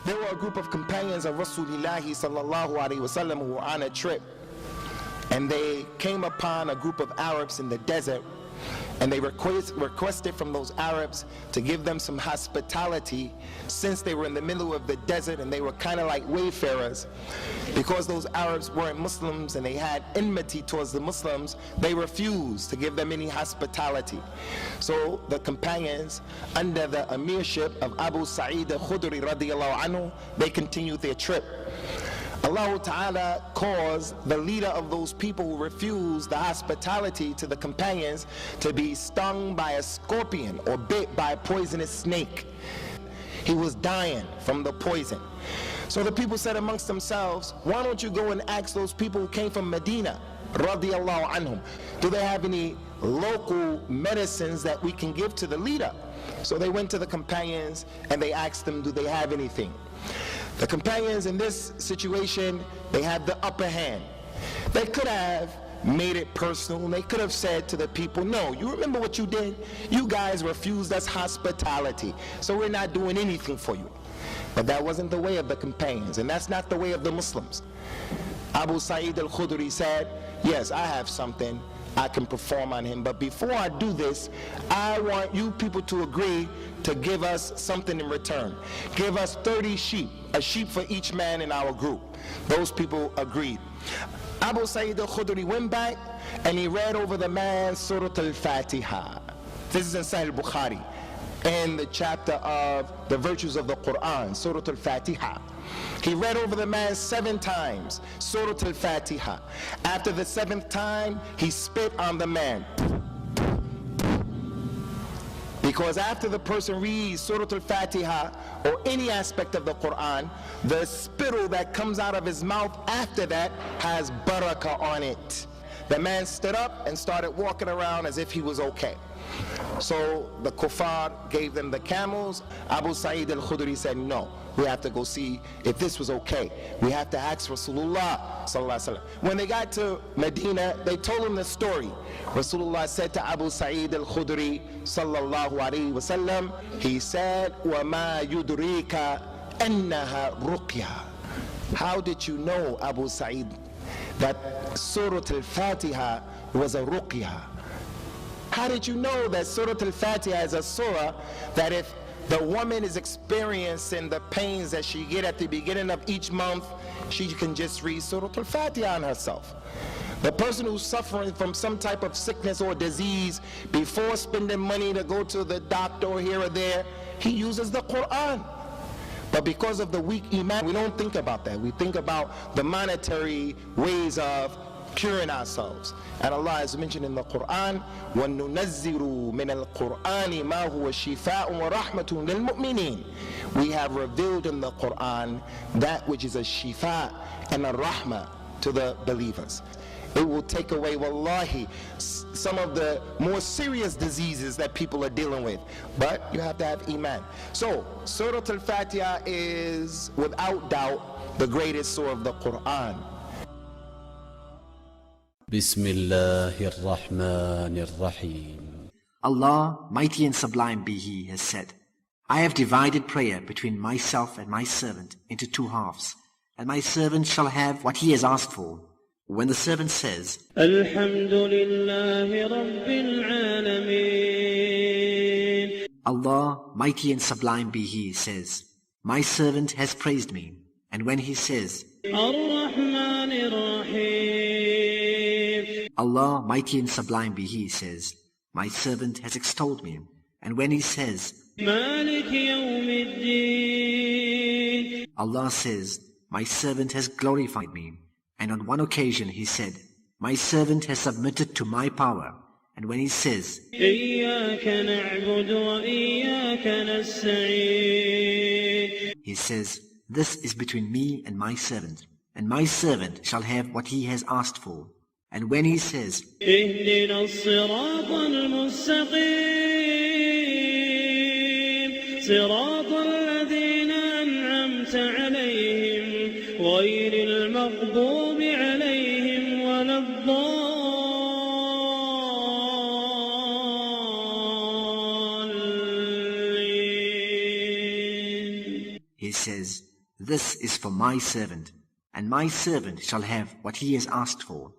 There were a group of companions of Rasulullah sallallahu alaihi wasallam who were on a trip, and they came upon a group of Arabs in the desert, and they requested from those Arabs to give them some hospitality, since they were in the middle of the desert and they were kind of like wayfarers. Because those Arabs weren't Muslims and they had enmity towards the Muslims, they refused to give them any hospitality. So the companions, under the emirship of Abu Sa'id al-Khudri radiyallahu anhu, they continued their trip. Allah Ta'ala caused the leader of those people who refused the hospitality to the companions to be stung by a scorpion or bit by a poisonous snake. He was dying from the poison. So the people said amongst themselves, why don't you go and ask those people who came from Medina, radiyallahu anhum, do they have any local medicines that we can give to the leader? So they went to the companions and they asked them, do they have anything? The companions in this situation, they had the upper hand. They could have made it personal. They could have said to the people, no, you remember what you did? You guys refused us hospitality, so we're not doing anything for you. But that wasn't the way of the companions, and that's not the way of the Muslims. Abu Sa'id al-Khudri said, yes, I have something I can perform on him, but before I do this, I want you people to agree to give us something in return. Give us 30 sheep, a sheep for each man in our group. Those people agreed. Abu Sa'id al-Khudri went back and he read over the man Surah Fatiha. This is in Sahih al-Bukhari, in the chapter of the virtues of the Quran, Surah Fatiha. He read over the man 7 times, Surah Fatiha. After the 7th time, he spit on the man. Because after the person reads Surah Fatiha or any aspect of the Quran, the spittle that comes out of his mouth after that has barakah on it. The man stood up and started walking around as if he was okay. So the kuffar gave them the camels. Abu Sa'id al-Khudri said, no, we have to go see if this was okay. We have to ask Rasulullah sallallahu alaihi wasallam. When they got to Medina, they told him the story. Rasulullah said to Abu Sa'id al-Khudri sallallahu alaihi wasallam, he said, وَمَا يُدْرِيكَ أَنَّهَا رُقْيَةٌ. How did you know, Abu Sa'id, that Surah al-Fatiha was a ruqyah? How did you know that Surah al-Fatiha is a surah that if the woman is experiencing the pains that she get at the beginning of each month, she can just read Surah al-Fatiha on herself? The person who's suffering from some type of sickness or disease, before spending money to go to the doctor or here or there, he uses the Quran. But because of the weak iman, we don't think about that. We think about the monetary ways of curing ourselves. And Allah has mentioned in the Quran, وَنُنَزِّرُ مِنَ الْقُرْآنِ مَا هُوَ شِفَاءٌ وَرَحْمَةٌ لِلْمُؤْمِنِينَ. We have revealed in the Quran that which is a shifa and a rahmah to the believers. It will take away, wallahi, some of the more serious diseases that people are dealing with. But you have to have iman. So, Surah al-Fatiha is, without doubt, the greatest surah of the Quran. Bismillahir Rahmanir Rahim. Allah, mighty and sublime be He, has said, I have divided prayer between myself and my servant into 2 halves, and my servant shall have what he has asked for. When the servant says, Alhamdulillahi Rabbil Alameen, Allah, mighty and sublime be He, says, my servant has praised me. And when he says, Ar-Rahmanir Rahim, Allah, mighty and sublime be He, says, my servant has extolled me. And when he says, Malik Yawmiddin, Allah says, my servant has glorified me. And on one occasion he said, my servant has submitted to my power. And when he says, إِيَّاكَ نَعْبُدُ وَإِيَّاكَ نَسْتَعِينُ, he says, this is between me and my servant shall have what he has asked for. And when he says, اهْدِنَا الصِّرَاطَ الْمُسْتَقِيمَ صِرَاطَ الَّذِينَ أَنْعَمْتَ عَلَيْهِمْ غَيْرِ الْمَغْضُوبِ عَلَيْهِمْ وَلَا الضَّالِّينَ, he says, This is for my servant, and my servant shall have what he has asked for.